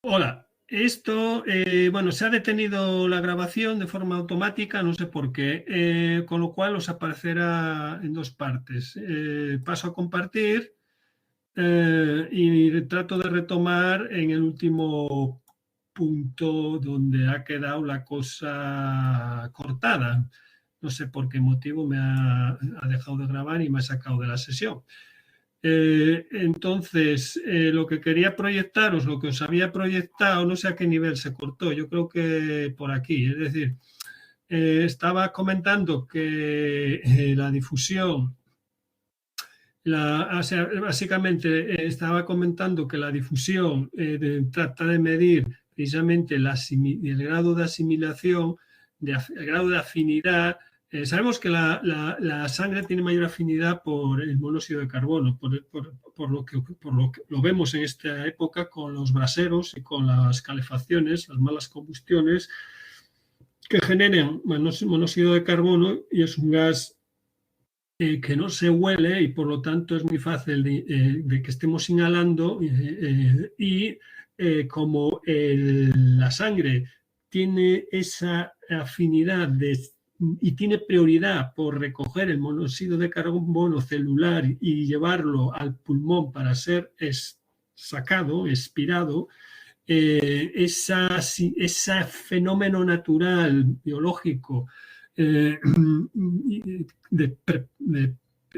Hola, esto, bueno, se ha detenido la grabación de forma automática, no sé por qué, con lo cual os aparecerá en dos partes. Paso a compartir y trato de retomar en el último punto donde ha quedado la cosa cortada. No sé por qué motivo me ha dejado de grabar y me ha sacado de la sesión. Entonces, lo que quería proyectaros, lo que os había proyectado, no sé a qué nivel se cortó, yo creo que por aquí, es decir, estaba comentando que la difusión, o sea, básicamente estaba comentando que la difusión trata de medir precisamente el grado de asimilación, el grado de afinidad. Sabemos que la sangre tiene mayor afinidad por el monóxido de carbono, por lo que lo vemos en esta época con los braseros y con las calefacciones, las malas combustiones que generan monóxido de carbono, y es un gas que no se huele y por lo tanto es muy fácil de que estemos inhalando y como la sangre tiene esa afinidad y tiene prioridad por recoger el monóxido de carbono celular y llevarlo al pulmón para ser sacado, expirado, ese fenómeno natural, biológico, de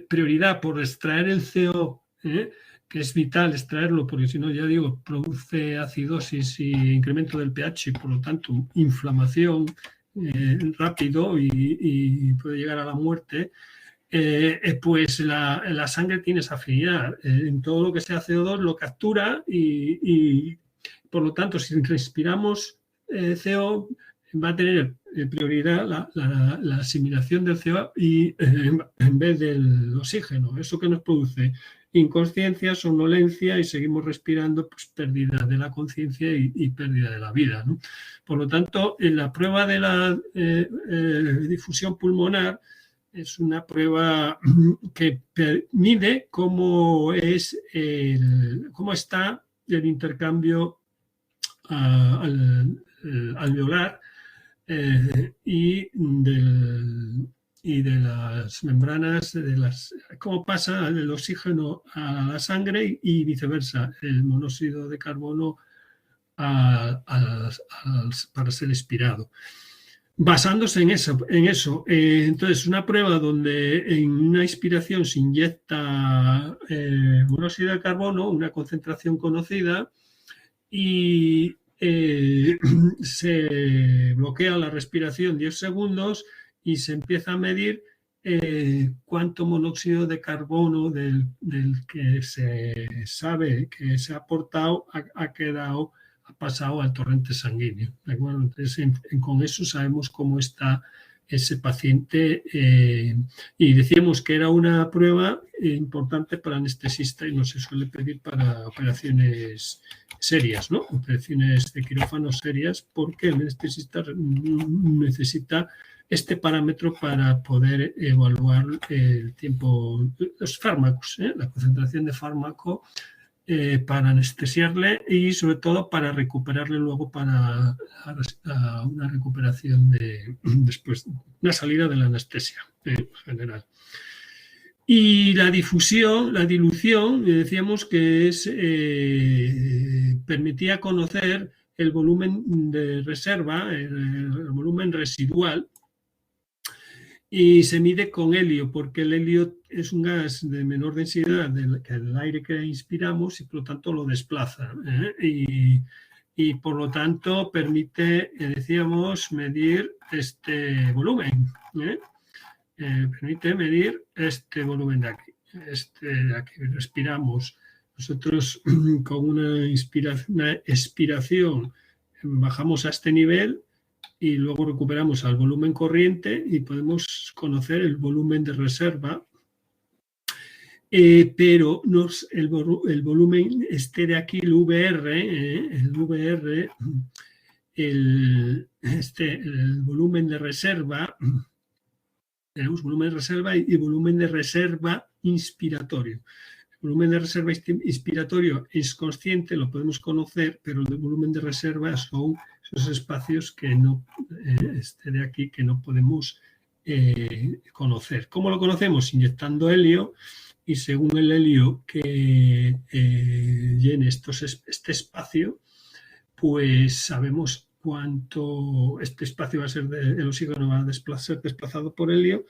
prioridad por extraer el CO, que es vital extraerlo, porque si no, ya digo, produce acidosis y incremento del pH y por lo tanto inflamación rápido y puede llegar a la muerte. Pues la sangre tiene esa afinidad. En todo lo que sea CO2 lo captura y por lo tanto, si respiramos CO, va a tener prioridad la asimilación del CO y, en vez del oxígeno. ¿Eso que nos produce? Inconsciencia, somnolencia y seguimos respirando, pues pérdida de la conciencia y pérdida de la vida, ¿no? Por lo tanto, en la prueba de la difusión pulmonar es una prueba que mide cómo está el intercambio alveolar y de las membranas, cómo pasa el oxígeno a la sangre y viceversa, el monóxido de carbono para ser expirado. Basándose en eso. Entonces, una prueba donde en una inspiración se inyecta monóxido de carbono, una concentración conocida, y se bloquea la respiración 10 segundos y se empieza a medir cuánto monóxido de carbono del que se sabe que se ha aportado ha pasado al torrente sanguíneo. ¿De acuerdo? Entonces, con eso sabemos cómo está ese paciente, y decíamos que era una prueba importante para anestesista y no se suele pedir para operaciones serias, ¿no? Operaciones de quirófano serias, porque el anestesista necesita este parámetro para poder evaluar el tiempo, los fármacos, la concentración de fármaco para anestesiarle y sobre todo para recuperarle luego para una recuperación después, una salida de la anestesia en general. Y la dilución, decíamos que permitía conocer el volumen de reserva, el volumen residual, y se mide con helio, porque el helio es un gas de menor densidad que el aire que inspiramos y por lo tanto lo desplaza. Y por lo tanto permite, decíamos, medir este volumen. Permite medir este volumen de aquí. De aquí respiramos. Nosotros con una expiración bajamos a este nivel y luego recuperamos al volumen corriente y podemos conocer el volumen de reserva, pero el volumen de aquí, el VR, el volumen de reserva, tenemos volumen de reserva y volumen de reserva inspiratorio. El volumen de reserva inspiratorio es consciente, lo podemos conocer, pero el volumen de reserva son esos espacios que no, de aquí, que no podemos conocer. ¿Cómo lo conocemos? Inyectando helio, y según el helio que llene este espacio, pues sabemos cuánto este espacio va a ser, el oxígeno va a ser desplazado por helio,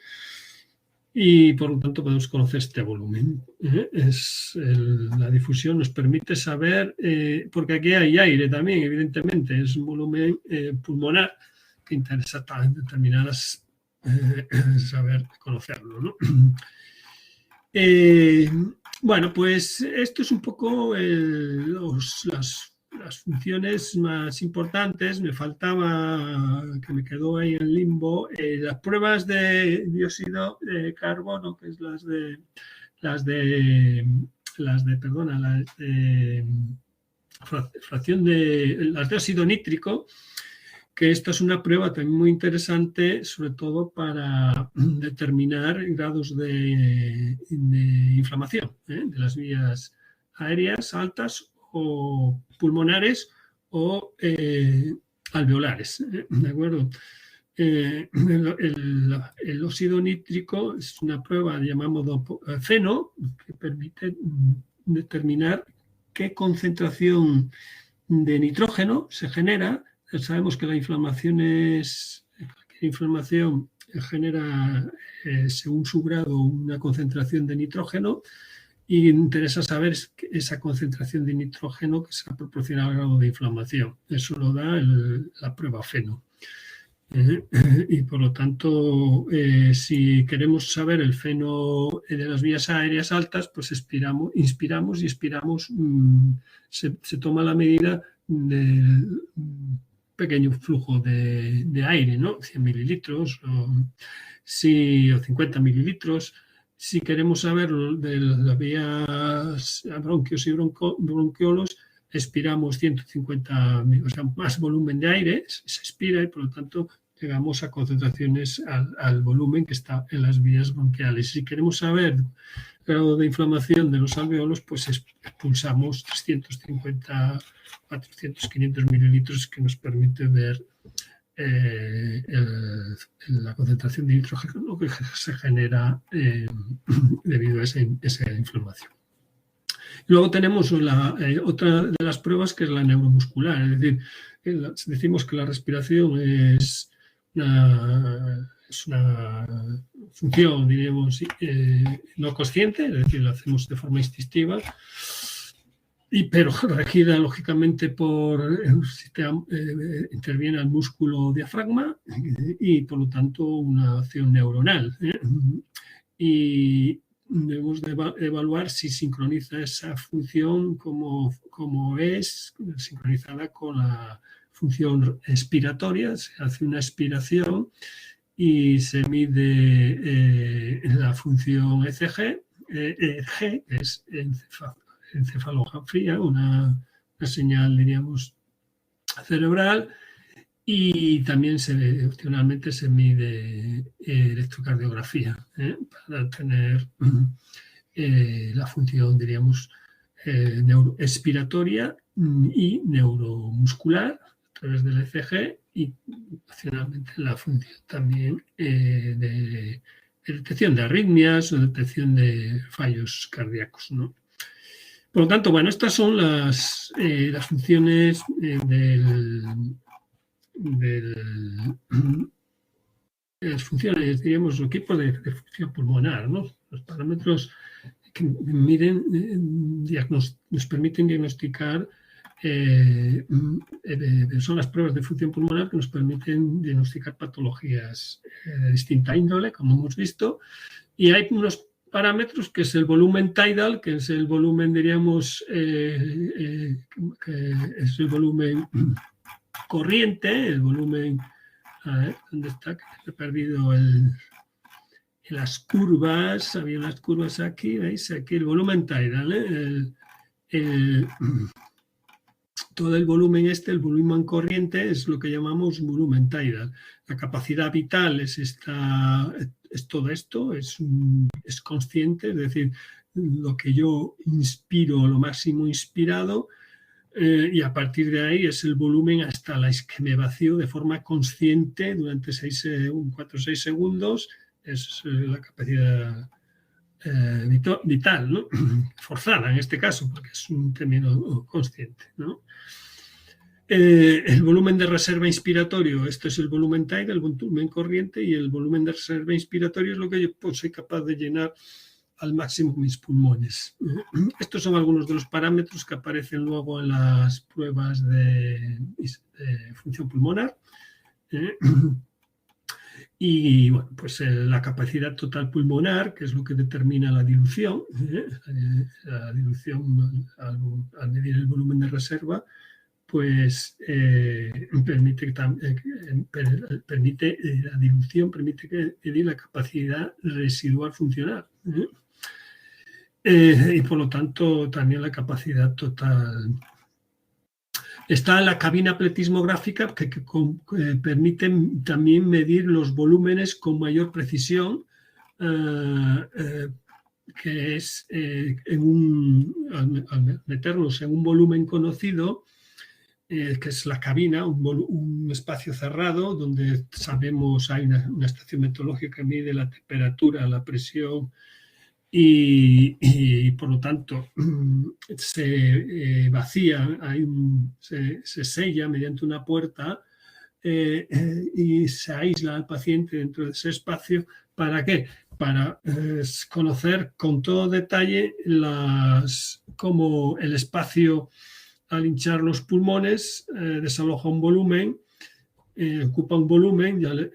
y por lo tanto podemos conocer este volumen. La difusión nos permite saber, porque aquí hay aire también, evidentemente, es un volumen pulmonar que interesa determinadas, saber conocerlo, ¿no? Bueno, pues esto es un poco las funciones más importantes. Me faltaba, que me quedó ahí en limbo, las pruebas de dióxido de carbono, que es las de fracción de las de óxido nítrico, que esta es una prueba también muy interesante, sobre todo para determinar grados de inflamación de las vías aéreas altas o pulmonares o alveolares, ¿de acuerdo? El óxido nítrico es una prueba, llamamos FeNO, que permite determinar qué concentración de nitrógeno se genera. Sabemos que la inflamación genera, según su grado, una concentración de nitrógeno, y interesa saber esa concentración de nitrógeno que sea proporcional al grado de inflamación. Eso lo da la prueba FeNO. Y por lo tanto, si queremos saber el FeNO de las vías aéreas altas, pues inspiramos y expiramos. Se toma la medida del pequeño flujo de aire, ¿no? 100 mililitros o 50 mililitros. Si queremos saber de las vías bronquios y bronquiolos, expiramos 150, o sea, más volumen de aire, se expira, y por lo tanto llegamos a concentraciones al volumen que está en las vías bronquiales. Si queremos saber el grado de inflamación de los alveolos, pues expulsamos 350, 400, 500 mililitros, que nos permite ver la concentración de nitrógeno que se genera debido a esa inflamación. Luego tenemos otra de las pruebas, que es la neuromuscular. Es decir, decimos que la respiración es una función, diríamos, no consciente, es decir, lo hacemos de forma instintiva, pero regida lógicamente por el sistema, interviene el músculo diafragma y por lo tanto una acción neuronal. Y debemos de evaluar si sincroniza esa función como es sincronizada con la función expiratoria. Se hace una expiración y se mide la función ECG, que es encefalografía, una señal, diríamos, cerebral, y también opcionalmente se mide electrocardiografía para tener la función, diríamos, expiratoria y neuromuscular a través del ECG, y opcionalmente la función también de detección de arritmias o detección de fallos cardíacos, ¿no? Por lo tanto, bueno, estas son las funciones las funciones, diríamos, los equipos de función pulmonar, ¿no? Los parámetros que miden, nos permiten diagnosticar, son las pruebas de función pulmonar que nos permiten diagnosticar patologías de distinta índole, como hemos visto, y hay unos parámetros, que es el volumen tidal, que es el volumen, diríamos, que es el volumen corriente, el volumen, a ver, ¿dónde está? Que he perdido las curvas, había unas curvas aquí, ¿veis? Aquí el volumen tidal, todo el volumen el volumen corriente, es lo que llamamos volumen tidal. La capacidad vital es todo esto, es consciente, es decir, lo que yo inspiro, lo máximo inspirado, y a partir de ahí es el volumen hasta la que me vacío de forma consciente durante 4 o 6 segundos. Es la capacidad vital, ¿no? Forzada en este caso, porque es un término consciente, ¿no? El volumen de reserva inspiratorio, esto es el volumen tidal, el volumen corriente, y el volumen de reserva inspiratorio es lo que yo pues, soy capaz de llenar al máximo mis pulmones. Estos son algunos de los parámetros que aparecen luego en las pruebas de función pulmonar. Y bueno, pues la capacidad total pulmonar, que es lo que determina la dilución. La dilución al medir el volumen de reserva, pues permite la dilución permite medir la capacidad residual funcional. Y por lo tanto también la capacidad total. Está la cabina pletismográfica que permite también medir los volúmenes con mayor precisión, que es al meternos en un volumen conocido, que es la cabina, un espacio cerrado donde sabemos hay una estación meteorológica que mide la temperatura, la presión, y por lo tanto se vacía, se sella mediante una puerta y se aísla al paciente dentro de ese espacio. ¿Para qué? Para conocer con todo detalle cómo el espacio, al hinchar los pulmones, desaloja un volumen, ocupa un volumen, y al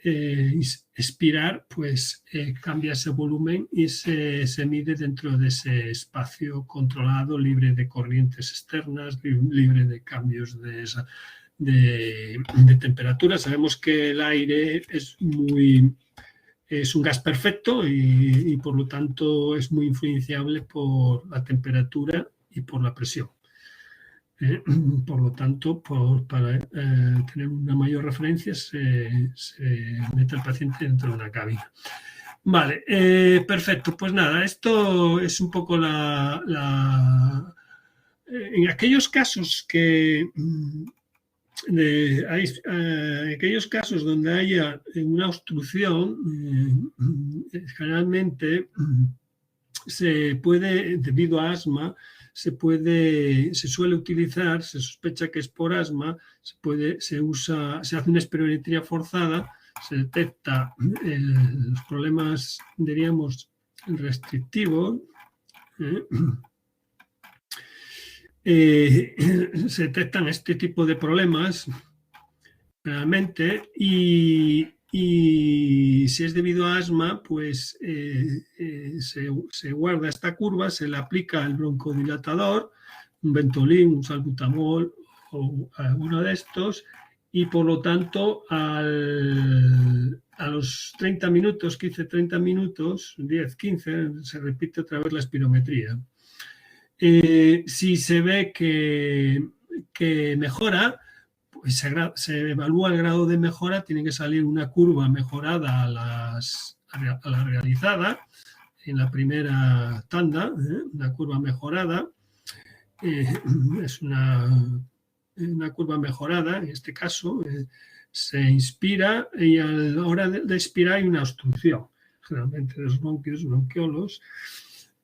expirar, pues cambia ese volumen y se mide dentro de ese espacio controlado, libre de corrientes externas, libre de cambios de temperatura. Sabemos que el aire es un gas perfecto y por lo tanto es muy influenciable por la temperatura y por la presión. Por lo tanto, para tener una mayor referencia, se mete al paciente dentro de una cabina. Vale, perfecto. Pues nada, esto es un poco en aquellos casos aquellos casos donde haya una obstrucción, generalmente se puede, debido a asma, se suele utilizar, se sospecha que es por asma, se hace una espirometría forzada, se detecta los problemas, diríamos, restrictivos, se detectan este tipo de problemas realmente, y si es debido a asma, pues se guarda esta curva, se le aplica el broncodilatador, un Ventolin, un salbutamol o alguno de estos, y por lo tanto a los 30 minutos, 15-30 minutos, 10-15, se repite otra vez la espirometría. Si se ve que mejora, pues se evalúa el grado de mejora, tiene que salir una curva mejorada a la realizada en la primera tanda, una curva mejorada, es una curva mejorada, en este caso se inspira y a la hora de expirar hay una obstrucción, generalmente de los bronquiolos,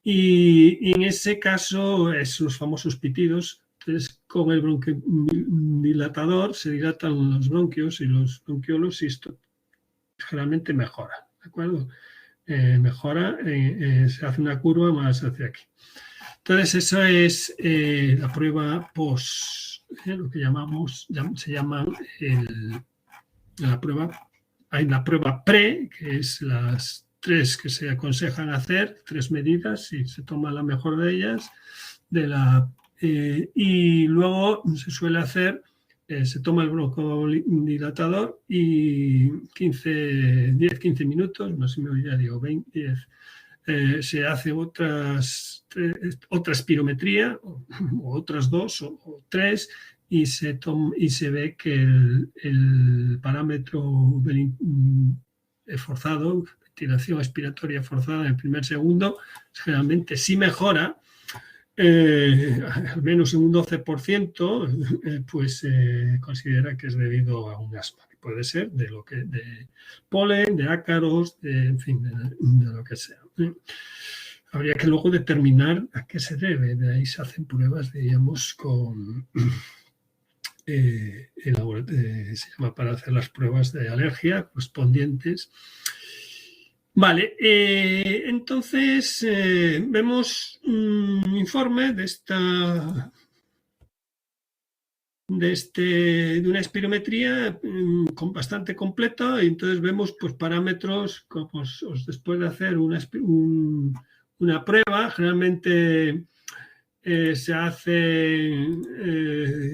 y en ese caso es los famosos pitidos. Entonces, con el broncodilatador se dilatan los bronquios y los bronquiolos, y esto generalmente mejora, ¿de acuerdo? Mejora, se hace una curva más hacia aquí. Entonces, eso es la prueba post, lo que se llama la prueba. Hay una prueba pre, que es las 3 que se aconsejan hacer, 3 medidas, y se toma la mejor de ellas, y luego se suele hacer, se toma el broncodilatador y 10-15 minutos, no sé si me oía, digo 20, 10, se hace otra espirometría, o otras 2 o 3, y se ve que el parámetro forzado, ventilación expiratoria forzada en el primer segundo, generalmente sí mejora, al menos en un 12%, pues considera que es debido a un asma. Puede ser de polen, de ácaros, en fin, de lo que sea. Habría que luego determinar a qué se debe. De ahí se hacen pruebas, diríamos, con se llama para hacer las pruebas de alergia correspondientes. Vale, entonces vemos un informe de una espirometría bastante completa, y entonces vemos pues parámetros pues, después de hacer una prueba. Generalmente se hace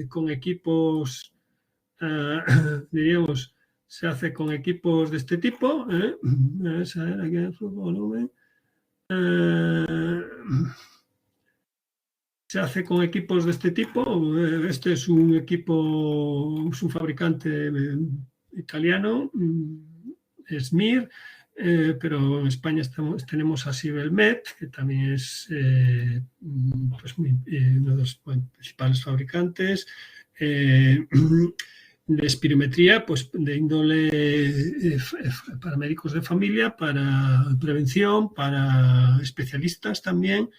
con equipos, diríamos, se hace con equipos de este tipo. Vamos a ver aquí el flujo volumen. Se hace con equipos de este tipo. Este es un equipo, es un fabricante italiano, SMIR, pero en España tenemos a Sibelmet, que también es pues uno de los principales fabricantes de espirometría, pues de índole para médicos de familia, para prevención, para especialistas también.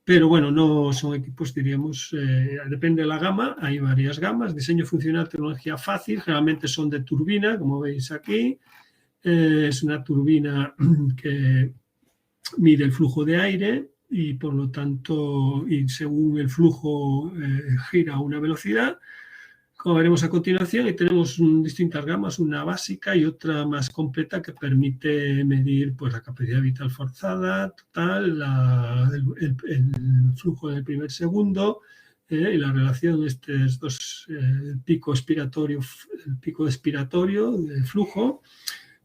Pero bueno, no son equipos, diríamos, depende de la gama, hay varias gamas. Diseño funcional, tecnología fácil, generalmente son de turbina, como veis aquí. Es una turbina que mide el flujo de aire y por lo tanto, y según el flujo gira a una velocidad, como veremos a continuación. Y tenemos distintas gamas, una básica y otra más completa, que permite medir pues la capacidad vital forzada total, el flujo en el primer segundo, y la relación de estos dos, el pico expiratorio, el pico expiratorio del flujo,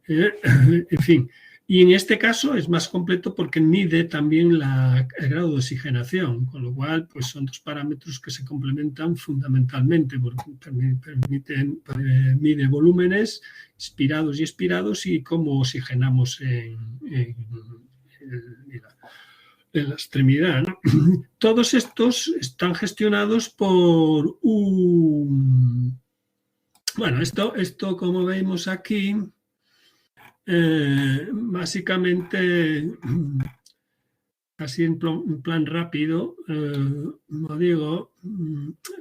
en fin. Y en este caso es más completo porque mide también el grado de oxigenación, con lo cual pues son dos parámetros que se complementan fundamentalmente, porque mide volúmenes inspirados y expirados y cómo oxigenamos en la extremidad, ¿no? Todos estos están gestionados por un... Bueno, esto como vemos aquí, básicamente, así en plan rápido, como digo,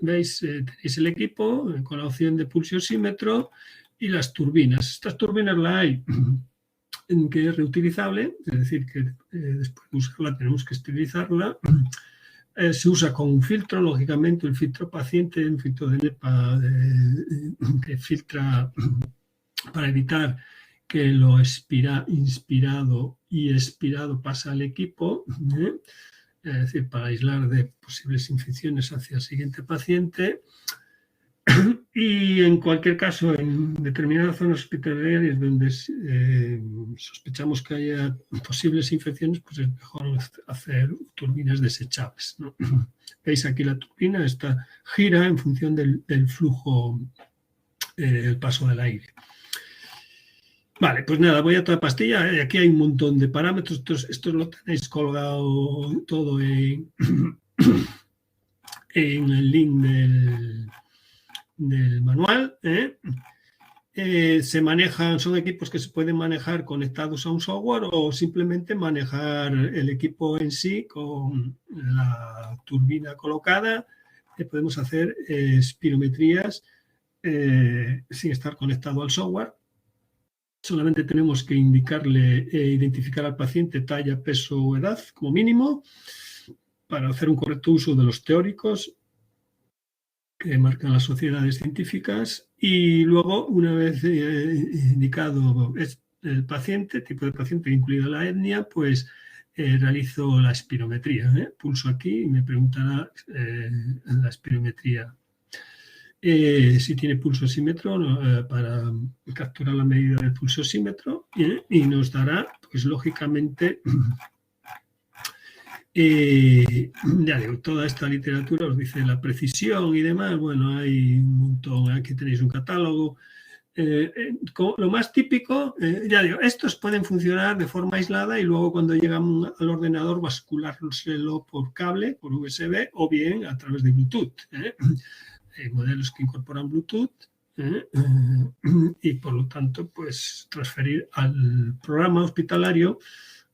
veis, tenéis el equipo con la opción de pulsiosímetro y las turbinas. Estas turbinas la hay que es reutilizable, es decir, que después de usarla tenemos que esterilizarla. Se usa con un filtro, lógicamente, el filtro paciente, un filtro de NEPA que filtra para evitar que lo inspirado y expirado pasa al equipo, es decir, para aislar de posibles infecciones hacia el siguiente paciente. Y en cualquier caso, en determinadas zonas hospitalarias donde sospechamos que haya posibles infecciones, pues es mejor hacer turbinas desechables, ¿no? Veis aquí la turbina, esta gira en función del flujo, el paso del aire. Vale, pues nada, voy a toda pastilla. Aquí hay un montón de parámetros. Esto lo tenéis colgado todo en el link del manual. Se manejan, son equipos que se pueden manejar conectados a un software o simplemente manejar el equipo en sí con la turbina colocada. Podemos hacer espirometrías sin estar conectado al software. Solamente tenemos que indicarle identificar al paciente talla, peso o edad como mínimo para hacer un correcto uso de los teóricos que marcan las sociedades científicas. Y luego, una vez indicado el paciente, tipo de paciente, incluida la etnia, pues realizo la espirometría. Pulso aquí y me preguntará la espirometría. Si tiene pulsosímetro, para capturar la medida del pulsosímetro, y nos dará, pues lógicamente, ya digo, toda esta literatura os dice la precisión y demás. Bueno, hay un montón, aquí tenéis un catálogo Lo más típico, ya digo, estos pueden funcionar de forma aislada y luego cuando llegan al ordenador basculárselo por cable, por USB o bien a través de Bluetooth. Hay modelos que incorporan Bluetooth y por lo tanto pues transferir al programa hospitalario,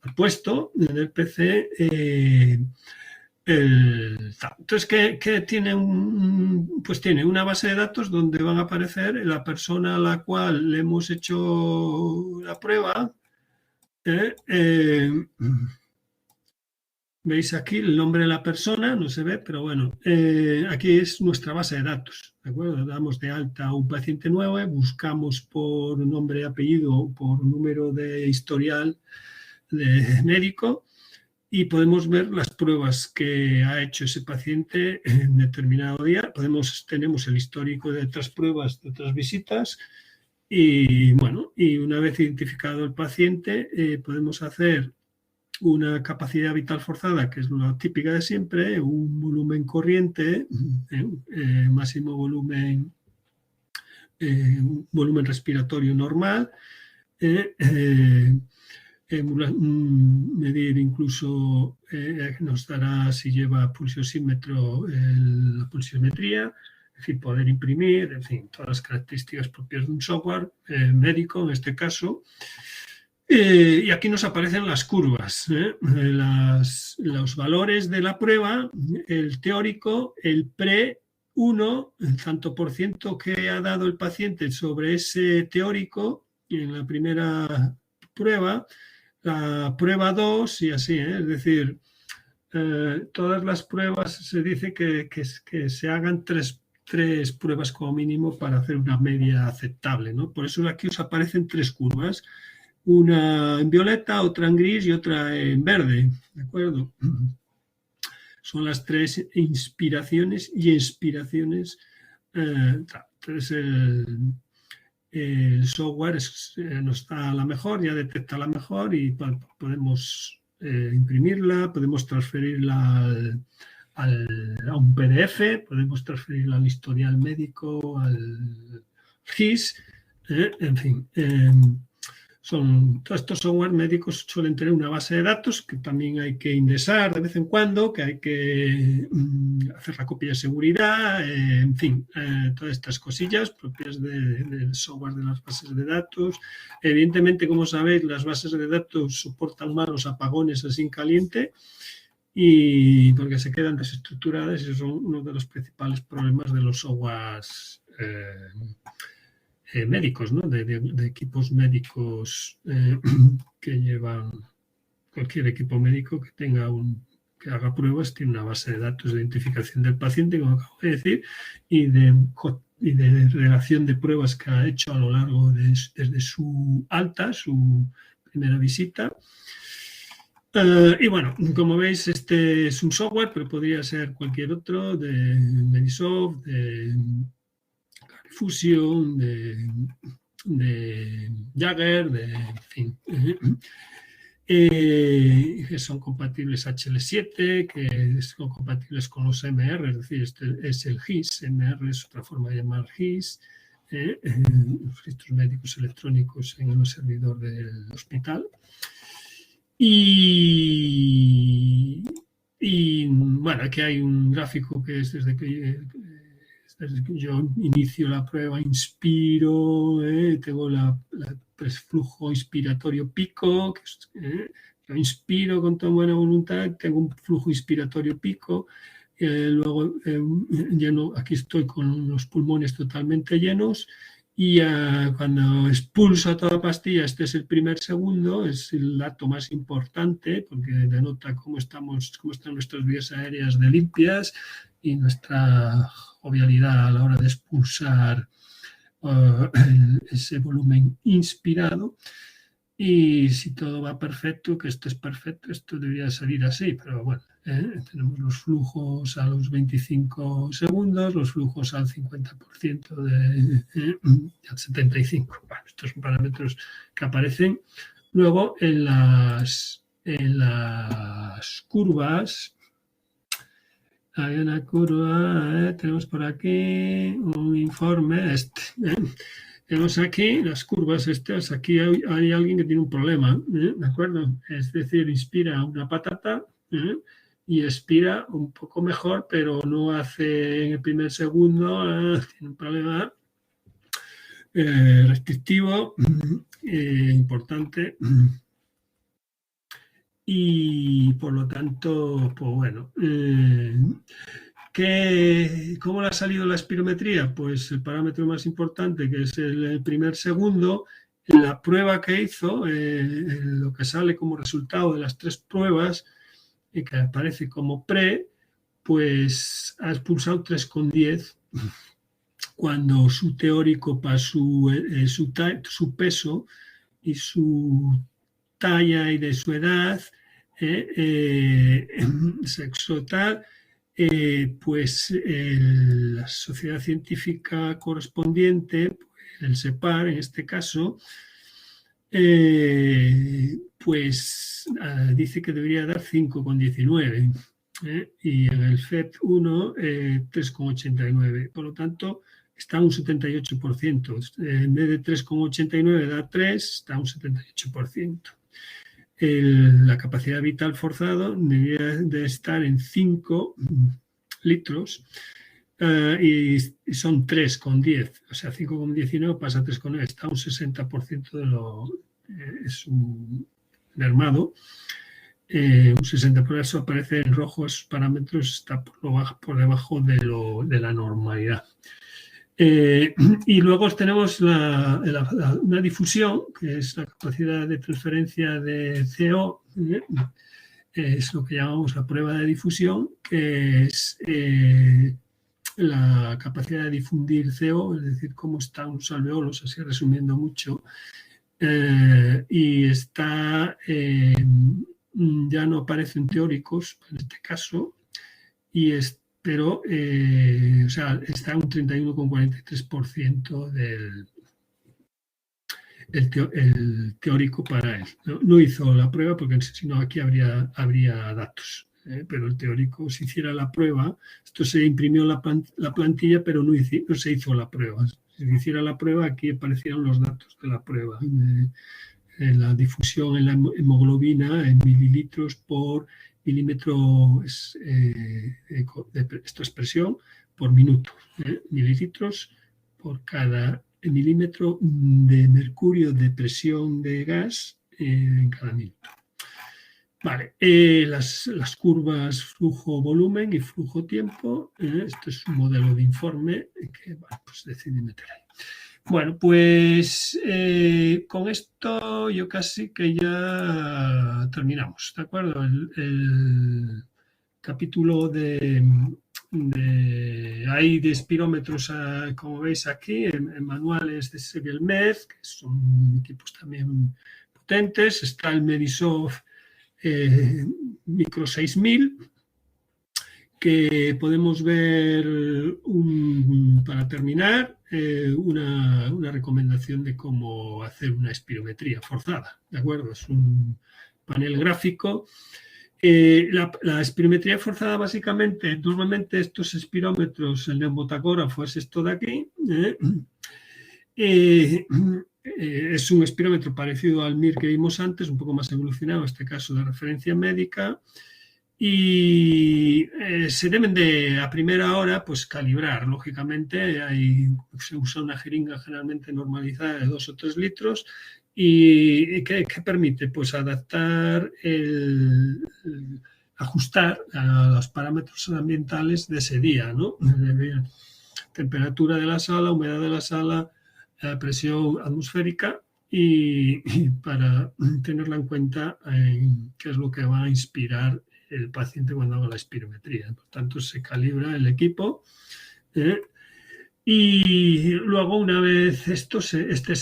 al puesto en el PC, entonces, ¿qué tiene? Pues tiene una base de datos donde van a aparecer la persona a la cual le hemos hecho la prueba. Veis aquí el nombre de la persona, no se ve, pero bueno, aquí es nuestra base de datos, ¿de acuerdo? Damos de alta a un paciente nuevo, buscamos por nombre y apellido o por número de historial de médico y podemos ver las pruebas que ha hecho ese paciente en determinado día. Tenemos el histórico de otras pruebas, de otras visitas y, bueno, y una vez identificado el paciente podemos hacer una capacidad vital forzada, que es la típica de siempre, un volumen corriente, máximo volumen, volumen respiratorio normal, medir incluso, nos dará si lleva pulsiosímetro la pulsiometría, es decir, poder imprimir, en fin, todas las características propias de un software médico en este caso. Y aquí nos aparecen las curvas, los valores de la prueba, el teórico, el pre-1, el tanto por ciento que ha dado el paciente sobre ese teórico en la primera prueba, la prueba 2 y así, es decir, todas las pruebas se dice que se hagan tres pruebas como mínimo para hacer una media aceptable, ¿no? Por eso aquí os aparecen tres curvas, una en violeta, otra en gris y otra en verde, ¿de acuerdo? Son las tres inspiraciones y expiraciones. Entonces el software nos da la mejor, ya detecta la mejor y podemos imprimirla, podemos transferirla a un PDF, podemos transferirla al historial médico, al GIS, en fin. Todos estos software médicos suelen tener una base de datos que también hay que indexar de vez en cuando, que hay que hacer la copia de seguridad, en fin, todas estas cosillas propias del software de las bases de datos. Evidentemente, como sabéis, las bases de datos soportan más los apagones así en caliente y porque se quedan desestructuradas y son uno de los principales problemas de los softwares médicos, ¿no? De equipos médicos que llevan cualquier equipo médico que tenga que haga pruebas, tiene una base de datos de identificación del paciente, como acabo de decir, y de relación de pruebas que ha hecho a lo largo desde su alta, su primera visita. Y bueno, como veis, este es un software, pero podría ser cualquier otro, de Medisoft, de Fusion, de Jagger, en fin, que son compatibles HL7, que son compatibles con los MR, es decir, este es el GIS, MR es otra forma de llamar GIS, los registros médicos electrónicos en el servidor del hospital. Y bueno, aquí hay un gráfico que es desde que yo inicio la prueba, inspiro, tengo el flujo inspiratorio pico, yo inspiro con toda buena voluntad, tengo un flujo inspiratorio pico, luego lleno, aquí estoy con los pulmones totalmente llenos y cuando expulso toda pastilla, este es el primer segundo, es el dato más importante porque denota cómo están nuestras vías aéreas de limpias y nuestra jovialidad a la hora de expulsar ese volumen inspirado. Y si todo va perfecto, que esto es perfecto, esto debería salir así, pero bueno, tenemos los flujos a los 25 segundos, los flujos al 50% al 75%. Bueno, estos son parámetros que aparecen. Luego en las curvas, hay una curva, tenemos por aquí un informe, Vemos aquí las curvas estas, aquí hay alguien que tiene un problema, ¿de acuerdo? Es decir, inspira una patata y expira un poco mejor, pero no hace en el primer segundo, tiene un problema restrictivo importante. Y por lo tanto, pues bueno, ¿cómo le ha salido la espirometría? Pues el parámetro más importante, que es el primer segundo, la prueba que hizo, lo que sale como resultado de las 3 pruebas, que aparece como pre, pues ha expulsado 3,10 cuando su teórico para su peso y su talla y de su edad, sexo tal, pues la sociedad científica correspondiente, el SEPAR en este caso, pues dice que debería dar 5,19 y en el FEP1 3,89. Por lo tanto, está un 78%. En vez de 3,89 da 3, está un 78%. La capacidad vital forzado debería de estar en 5 litros y son 3,10, o sea, 5,19 pasa a 3,9, está un 60% de lo... es un mermado. Un 60%, por eso aparece en rojo, esos parámetros está por debajo de la normalidad. Y luego tenemos una difusión, que es la capacidad de transferencia de CO, es lo que llamamos la prueba de difusión, que es la capacidad de difundir CO, es decir, cómo están los alveolos, así resumiendo mucho, y está, ya no aparecen teóricos en este caso, pero o sea, está un 31,43% el teórico para él. No hizo la prueba porque si no aquí habría datos. Pero el teórico, si hiciera la prueba, esto se imprimió la plantilla, pero no se hizo la prueba. Si hiciera la prueba, aquí aparecieron los datos de la prueba. La difusión en la hemoglobina en mililitros por milímetro, esta expresión, por minuto. Mililitros por cada milímetro de mercurio de presión de gas en cada minuto. Vale, las curvas flujo-volumen y flujo-tiempo. Este es un modelo de informe que pues decidí meter ahí. Bueno, pues con esto yo casi que ya terminamos, ¿de acuerdo? El capítulo hay de espirómetros, como veis aquí, en manuales de Segelmed, que son equipos también potentes. Está el Medisoft Micro 6000, que podemos ver, para terminar, una recomendación de cómo hacer una espirometría forzada, ¿de acuerdo? Es un panel gráfico. La espirometría forzada, básicamente, normalmente estos espirómetros, el neumotágrafo es esto de aquí, es un espirómetro parecido al MIR que vimos antes, un poco más evolucionado, en este caso de referencia médica, y se deben de, a primera hora, pues calibrar. Lógicamente, se usa una jeringa generalmente normalizada de 2 o 3 litros y ¿qué permite? Pues adaptar, ajustar a los parámetros ambientales de ese día, ¿no? Temperatura de la sala, humedad de la sala, presión atmosférica, y para tenerla en cuenta qué es lo que va a inspirar el paciente cuando haga la espirometría. Por tanto, se calibra el equipo y luego, una vez este es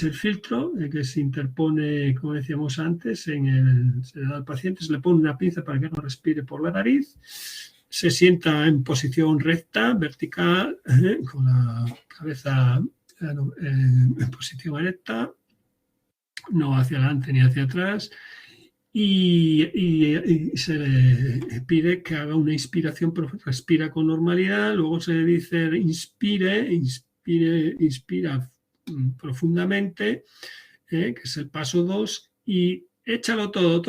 el filtro que se interpone, como decíamos antes, se le da al paciente, se le pone una pinza para que no respire por la nariz, se sienta en posición recta, vertical, con la cabeza en posición erecta, no hacia adelante ni hacia atrás, y se le pide que haga una inspiración, pero respira con normalidad. Luego se le dice inspira profundamente, que es el paso 2, y échalo todo,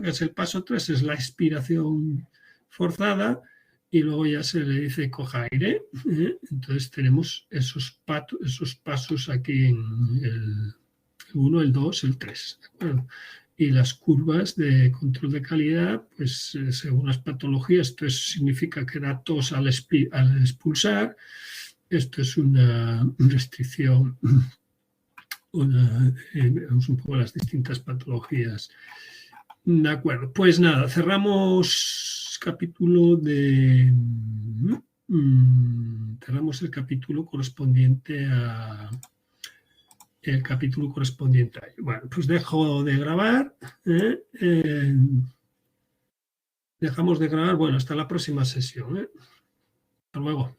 que es el paso 3, es la expiración forzada, y luego ya se le dice coja aire. Entonces tenemos esos pasos aquí en el 1, el 2, el 3. ¿De acuerdo? Y las curvas de control de calidad, pues según las patologías, esto significa que da tos al expulsar. Esto es una restricción, vemos un poco las distintas patologías. De acuerdo, pues nada, cerramos capítulo de... cerramos el capítulo correspondiente a... Bueno, pues dejo de grabar. Dejamos de grabar, bueno, hasta la próxima sesión. Hasta luego.